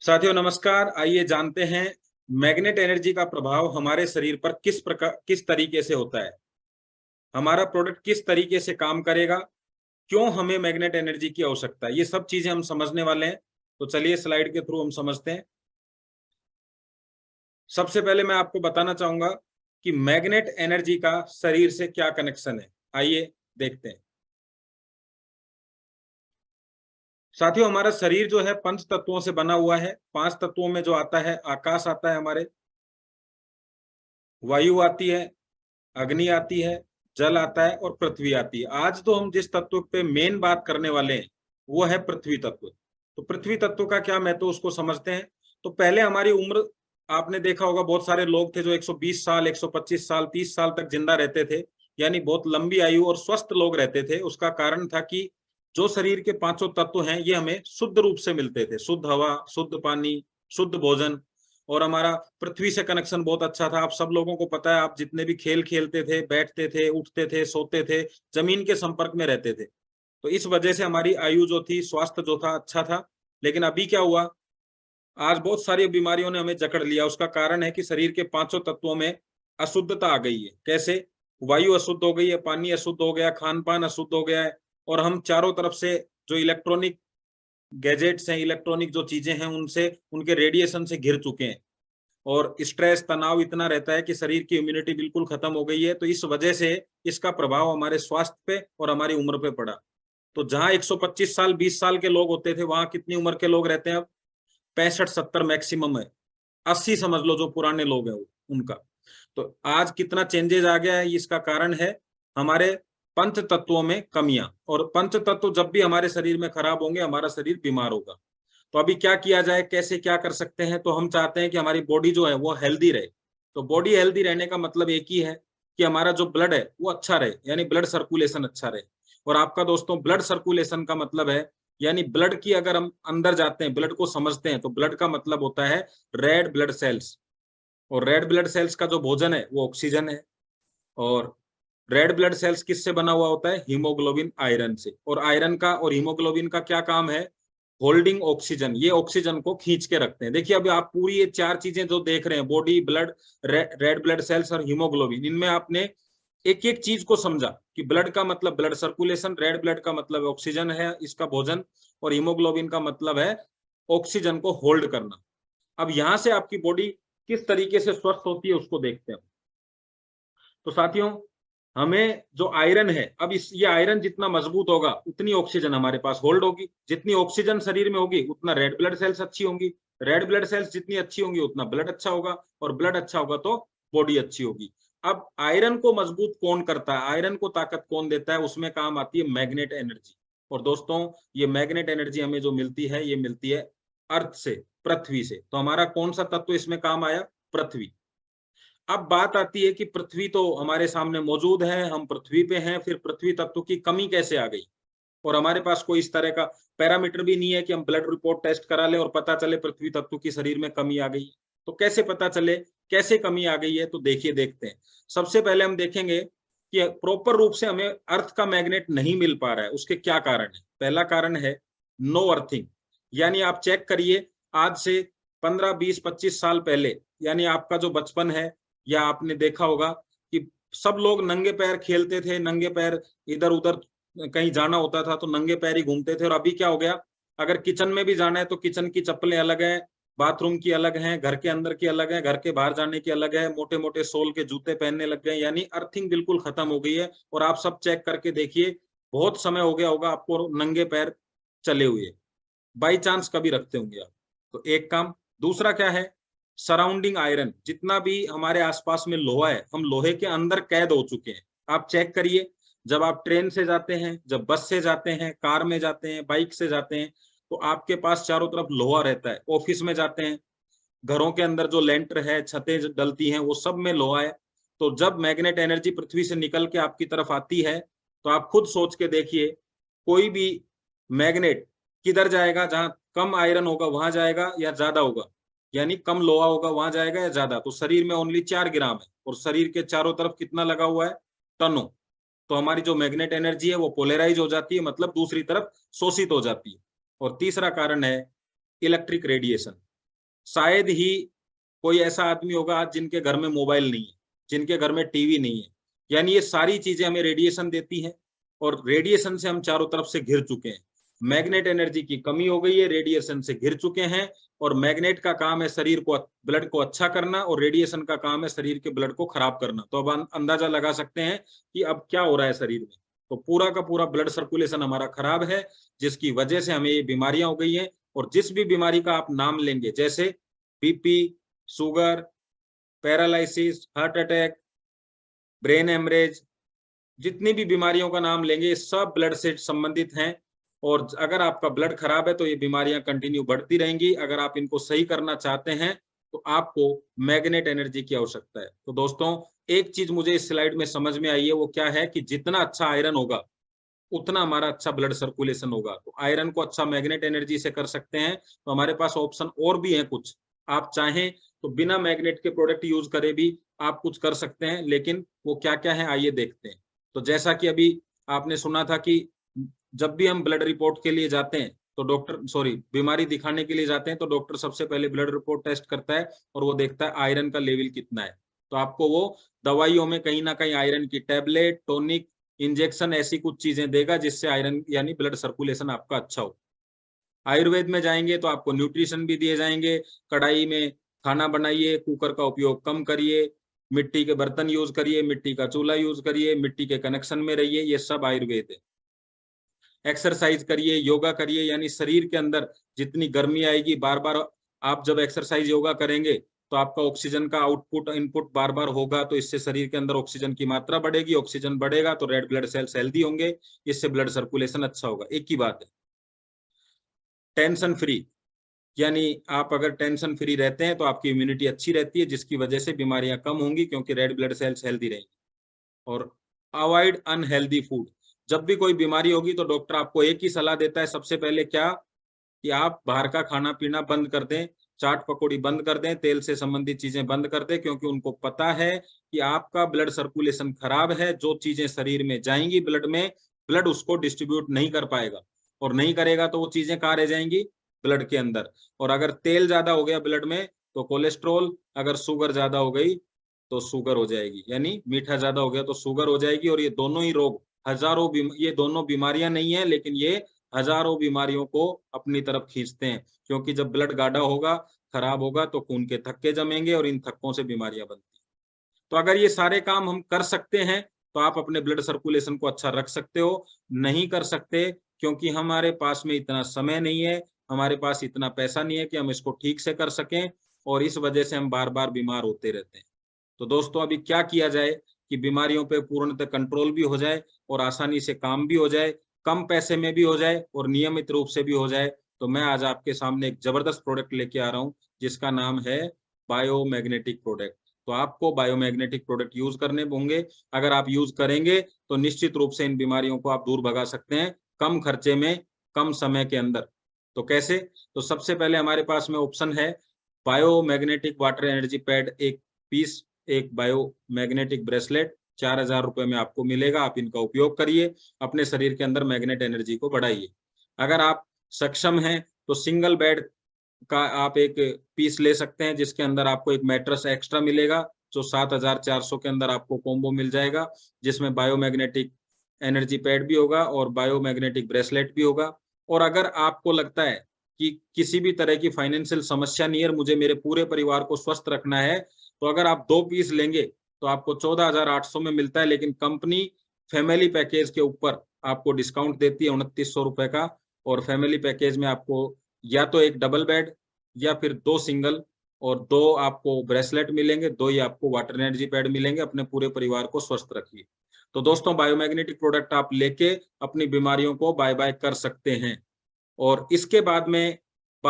साथियों नमस्कार। आइए जानते हैं मैग्नेट एनर्जी का प्रभाव हमारे शरीर पर किस तरीके से होता है। हमारा प्रोडक्ट किस तरीके से काम करेगा, क्यों हमें मैग्नेट एनर्जी की आवश्यकता है, ये सब चीजें हम समझने वाले हैं। तो चलिए स्लाइड के थ्रू हम समझते हैं। सबसे पहले मैं आपको बताना चाहूंगा कि मैग्नेट एनर्जी का शरीर से क्या कनेक्शन है। आइए देखते हैं। साथियों हमारा शरीर जो है पंच तत्वों से बना हुआ है। पांच तत्वों में जो आता है, आकाश आता है, हमारे वायु आती है, अग्नि आती है, जल आता है और पृथ्वी आती है। आज तो हम जिस तत्व पे मेन बात करने वाले हैं वो है पृथ्वी तत्व। तो पृथ्वी तत्व का क्या महत्व उसको समझते हैं। तो पहले हमारी उम्र, आपने देखा होगा बहुत सारे लोग थे जो 120 साल, 125 साल, 30 साल तक जिंदा रहते थे, यानी बहुत लंबी आयु और स्वस्थ लोग रहते थे। उसका कारण था कि जो शरीर के पांचों तत्व हैं ये हमें शुद्ध रूप से मिलते थे। शुद्ध हवा, शुद्ध पानी, शुद्ध भोजन, और हमारा पृथ्वी से कनेक्शन बहुत अच्छा था। आप सब लोगों को पता है, आप जितने भी खेल खेलते थे, बैठते थे, उठते थे, सोते थे, जमीन के संपर्क में रहते थे। तो इस वजह से हमारी आयु जो थी, स्वास्थ्य जो था अच्छा था। लेकिन अभी क्या हुआ, आज बहुत सारी बीमारियों ने हमें जकड़ लिया। उसका कारण है कि शरीर के पांचों तत्वों में अशुद्धता आ गई है। कैसे? वायु अशुद्ध हो गई है, पानी अशुद्ध हो गया, खान पान अशुद्ध हो गया है, और हम चारों तरफ से जो इलेक्ट्रॉनिक गैजेट्स हैं, इलेक्ट्रॉनिक जो चीजें हैं, उनसे, उनके रेडिएशन से घिर चुके हैं। और स्ट्रेस, तनाव इतना रहता है कि शरीर की इम्यूनिटी बिल्कुल खत्म हो गई है। तो इस वजह से इसका प्रभाव हमारे स्वास्थ्य पे और हमारी उम्र पे पड़ा। तो जहां 125 साल, 20 साल के लोग होते थे, वहां कितनी उम्र के लोग रहते हैं अब? 65-70 मैक्सिमम है। 80 समझ लो जो पुराने लोग हैं उनका। तो आज कितना चेंजेस आ गया है, इसका कारण है हमारे पंच तत्वों में कमियां। और पंच तत्व जब भी हमारे शरीर में खराब होंगे, हमारा शरीर बीमार होगा। तो अभी क्या किया जाए, कैसे क्या कर सकते हैं? तो हम चाहते हैं कि हमारी बॉडी जो है वो हेल्दी रहे। तो बॉडी हेल्दी रहने का मतलब एक ही है कि हमारा जो ब्लड है वो अच्छा रहे, यानी ब्लड सर्कुलेशन अच्छा रहे। और आपका दोस्तों, ब्लड सर्कुलेशन का मतलब है, यानी ब्लड की, अगर हम अंदर जाते हैं, ब्लड को समझते हैं, तो ब्लड का मतलब होता है रेड ब्लड सेल्स। और रेड ब्लड सेल्स का जो भोजन है वो ऑक्सीजन है। और रेड ब्लड सेल्स किससे बना हुआ होता है? हीमोग्लोबिन, आयरन से। और आयरन का और हीमोग्लोबिन का क्या काम है? Holding oxygen. ये ऑक्सीजन को खींच के रखते हैं। देखिए अभी आप पूरी ये चार चीजें जो देख रहे हैं, body, blood, red blood cells और हीमोग्लोबिन, इनमें आपने एक एक चीज को समझा कि ब्लड का मतलब ब्लड सर्कुलेशन, रेड ब्लड का मतलब ऑक्सीजन है, इसका भोजन, और हीमोग्लोबिन का मतलब है ऑक्सीजन को होल्ड करना। अब यहां से आपकी बॉडी किस तरीके से स्वस्थ होती है उसको देखते हैं। तो साथियों, हमें जो आयरन है, अब इस ये आयरन जितना मजबूत होगा उतनी ऑक्सीजन हमारे पास होल्ड होगी। जितनी ऑक्सीजन शरीर में होगी उतना रेड ब्लड सेल्स अच्छी होंगी। रेड ब्लड सेल्स जितनी अच्छी होंगी उतना ब्लड अच्छा होगा, और ब्लड अच्छा होगा तो बॉडी अच्छी होगी। अब आयरन को मजबूत कौन करता है, आयरन को ताकत कौन देता है? उसमें काम आती है मैग्नेट एनर्जी। और दोस्तों, ये मैग्नेट एनर्जी हमें जो मिलती है, ये मिलती है अर्थ से, पृथ्वी से। तो हमारा कौन सा तत्व इसमें काम आया? पृथ्वी। अब बात आती है कि पृथ्वी तो हमारे सामने मौजूद है, हम पृथ्वी पे हैं, फिर पृथ्वी तत्व की कमी कैसे आ गई? और हमारे पास कोई इस तरह का पैरामीटर भी नहीं है कि हम ब्लड रिपोर्ट टेस्ट करा लें और पता चले पृथ्वी तत्व की शरीर में कमी आ गई। तो कैसे पता चले कैसे कमी आ गई है? तो देखिए, देखते हैं। सबसे पहले हम देखेंगे कि प्रॉपर रूप से हमें अर्थ का मैग्नेट नहीं मिल पा रहा है, उसके क्या कारण है। पहला कारण है नो अर्थिंग। यानी आप चेक करिए, आज से 15, 20, 25 साल पहले, यानी आपका जो बचपन है, या आपने देखा होगा कि सब लोग नंगे पैर खेलते थे, नंगे पैर इधर उधर कहीं जाना होता था तो नंगे पैर ही घूमते थे। और अभी क्या हो गया, अगर किचन में भी जाना है तो किचन की चप्पलें अलग हैं, बाथरूम की अलग हैं, घर के अंदर की अलग है, घर के बाहर जाने की अलग है, मोटे मोटे सोल के जूते पहनने लग गए। यानी अर्थिंग बिल्कुल खत्म हो गई है। और आप सब चेक करके देखिए, बहुत समय हो गया होगा आपको नंगे पैर चले हुए, बाई चांस कभी रखते होंगे आप। तो एक काम। दूसरा क्या है? Surrounding iron. जितना भी हमारे आसपास में लोहा है, हम लोहे के अंदर कैद हो चुके हैं। आप चेक करिए, जब आप ट्रेन से जाते हैं, जब बस से जाते हैं, कार में जाते हैं, बाइक से जाते हैं, तो आपके पास चारों तरफ लोहा रहता है। ऑफिस में जाते हैं, घरों के अंदर जो लेंटर है, छतें डलती हैं, वो सब में लोहा है। तो जब मैग्नेट एनर्जी पृथ्वी से निकल के आपकी तरफ आती है, तो आप खुद सोच के देखिए, कोई भी मैग्नेट किधर जाएगा? जहां कम आयरन होगा वहां जाएगा या ज्यादा होगा? यानी कम लोहा होगा वहां जाएगा या ज्यादा? तो शरीर में ओनली 4 ग्राम है, और शरीर के चारों तरफ कितना लगा हुआ है? टनों। तो हमारी जो मैग्नेट एनर्जी है वो पोलराइज हो जाती है, मतलब दूसरी तरफ शोषित हो जाती है। और तीसरा कारण है इलेक्ट्रिक रेडिएशन। शायद ही कोई ऐसा आदमी होगा आज जिनके घर में मोबाइल नहीं है, जिनके घर में टीवी नहीं है। यानी ये सारी चीजें हमें रेडिएशन देती हैं और रेडिएशन से हम चारों तरफ से घिर चुके हैं। मैग्नेट एनर्जी की कमी हो गई है, रेडिएशन से घिर चुके हैं। और मैग्नेट का काम है शरीर को, ब्लड को अच्छा करना, और रेडिएशन का काम है शरीर के ब्लड को खराब करना। तो अब अंदाजा लगा सकते हैं कि अब क्या हो रहा है शरीर में। तो पूरा का पूरा ब्लड सर्कुलेशन हमारा खराब है, जिसकी वजह से हमें ये बीमारियां हो गई हैं। और जिस भी बीमारी का आप नाम लेंगे, जैसे BP, sugar, paralysis, heart attack, brain haemorrhage, जितनी भी बीमारियों का नाम लेंगे सब ब्लड से संबंधित हैं। और अगर आपका ब्लड खराब है तो ये बीमारियां कंटिन्यू बढ़ती रहेंगी। अगर आप इनको सही करना चाहते हैं तो आपको मैग्नेट एनर्जी की आवश्यकता है। तो दोस्तों, एक चीज मुझे इस स्लाइड में समझ में आई है, वो क्या है कि जितना अच्छा आयरन होगा उतना हमारा अच्छा ब्लड सर्कुलेशन होगा। तो आयरन को अच्छा मैग्नेट एनर्जी से कर सकते हैं। तो हमारे पास ऑप्शन और भी है कुछ। आप चाहें तो बिना मैग्नेट के प्रोडक्ट यूज करे भी आप कुछ कर सकते हैं, लेकिन वो क्या क्या है आइए देखते हैं। तो जैसा कि अभी आपने सुना था कि जब भी हम ब्लड रिपोर्ट के लिए जाते हैं तो बीमारी दिखाने के लिए जाते हैं तो डॉक्टर सबसे पहले ब्लड रिपोर्ट टेस्ट करता है और वो देखता है आयरन का लेवल कितना है। तो आपको वो दवाइयों में कहीं ना कहीं आयरन की टैबलेट, टॉनिक, इंजेक्शन, ऐसी कुछ चीजें देगा जिससे आयरन यानी ब्लड सर्कुलेशन आपका अच्छा हो। आयुर्वेद में जाएंगे तो आपको न्यूट्रिशन भी दिए जाएंगे। कढ़ाई में खाना बनाइए, कुकर का उपयोग कम करिए, मिट्टी के बर्तन यूज करिए, मिट्टी का चूल्हा यूज करिए, मिट्टी के कनेक्शन में रहिए, ये सब आयुर्वेद है। एक्सरसाइज करिए, योगा करिए, यानी शरीर के अंदर जितनी गर्मी आएगी, बार बार आप जब एक्सरसाइज योगा करेंगे तो आपका ऑक्सीजन का आउटपुट इनपुट बार बार होगा, तो इससे शरीर के अंदर ऑक्सीजन की मात्रा बढ़ेगी, ऑक्सीजन बढ़ेगा तो रेड ब्लड सेल्स हेल्दी होंगे, इससे ब्लड सर्कुलेशन अच्छा होगा। एक ही बात है। टेंशन फ्री, यानी आप अगर टेंशन फ्री रहते हैं तो आपकी इम्यूनिटी अच्छी रहती है, जिसकी वजह से बीमारियां कम होंगी क्योंकि रेड ब्लड सेल्स हेल्दी रहेंगी। और अवॉइड अनहेल्दी फूड, जब भी कोई बीमारी होगी तो डॉक्टर आपको एक ही सलाह देता है सबसे पहले, क्या कि आप बाहर का खाना पीना बंद कर दें, चाट पकौड़ी बंद कर दें, तेल से संबंधित चीजें बंद कर दें, क्योंकि उनको पता है कि आपका ब्लड सर्कुलेशन खराब है। जो चीजें शरीर में जाएंगी ब्लड में, ब्लड उसको डिस्ट्रीब्यूट नहीं कर पाएगा, और नहीं करेगा तो वो चीजें कहाँ रह जाएंगी, ब्लड के अंदर। और अगर तेल ज्यादा हो गया ब्लड में तो कोलेस्ट्रॉल, अगर शुगर ज्यादा हो गई तो शुगर हो जाएगी, यानी मीठा ज्यादा हो गया तो शुगर हो जाएगी। और ये दोनों ही रोग ये दोनों बीमारियां नहीं है, लेकिन ये हजारों बीमारियों को अपनी तरफ खींचते हैं। क्योंकि जब ब्लड गाढ़ा होगा, खराब होगा, तो खून के थक्के जमेंगे और इन थक्कों से बीमारियां बनती हैं। तो अगर ये सारे काम हम कर सकते हैं तो आप अपने ब्लड सर्कुलेशन को अच्छा रख सकते हो। नहीं कर सकते क्योंकि हमारे पास में इतना समय नहीं है, हमारे पास इतना पैसा नहीं है कि हम इसको ठीक से कर सकें, और इस वजह से हम बार बार बीमार होते रहते हैं। तो दोस्तों, अभी क्या किया जाए कि बीमारियों पे पूर्णतः कंट्रोल भी हो जाए और आसानी से काम भी हो जाए, कम पैसे में भी हो जाए और नियमित रूप से भी हो जाए। तो मैं आज आपके सामने एक जबरदस्त प्रोडक्ट लेके आ रहा हूँ जिसका नाम है बायोमैग्नेटिक प्रोडक्ट। तो आपको बायोमैग्नेटिक प्रोडक्ट यूज करने होंगे। अगर आप यूज करेंगे तो निश्चित रूप से इन बीमारियों को आप दूर भगा सकते हैं, कम खर्चे में, कम समय के अंदर। तो कैसे? तो सबसे पहले हमारे पास में ऑप्शन है बायोमैग्नेटिक वाटर एनर्जी पैड एक पीस, एक बायोमैग्नेटिक ब्रेसलेट 4000 रुपए में आपको मिलेगा। आप इनका उपयोग करिए, अपने शरीर के अंदर मैग्नेट एनर्जी को बढ़ाइए। अगर आप सक्षम हैं तो सिंगल बेड का आप एक पीस ले सकते हैं, जिसके अंदर आपको एक मैट्रेस एक्स्ट्रा मिलेगा, जो 7400 के अंदर आपको कॉम्बो मिल जाएगा, जिसमें बायोमैग्नेटिक एनर्जी पैड भी होगा और बायोमैग्नेटिक ब्रेसलेट भी होगा। और अगर आपको लगता है कि किसी भी तरह की फाइनेंशियल समस्या नहीं है, मुझे मेरे पूरे परिवार को स्वस्थ रखना है, तो अगर आप 2 पीस लेंगे तो आपको 14,800 में मिलता है, लेकिन कंपनी फैमिली पैकेज के ऊपर आपको डिस्काउंट देती है 2900 रुपए का। और फैमिली पैकेज में आपको या तो एक डबल बेड या फिर 2 सिंगल और 2 आपको ब्रेसलेट मिलेंगे, 2 ही आपको वाटर एनर्जी पैड मिलेंगे। अपने पूरे परिवार को स्वस्थ रखिए। तो दोस्तों, बायोमैग्नेटिक प्रोडक्ट आप लेके अपनी बीमारियों को बाय बाय कर सकते हैं। और इसके बाद में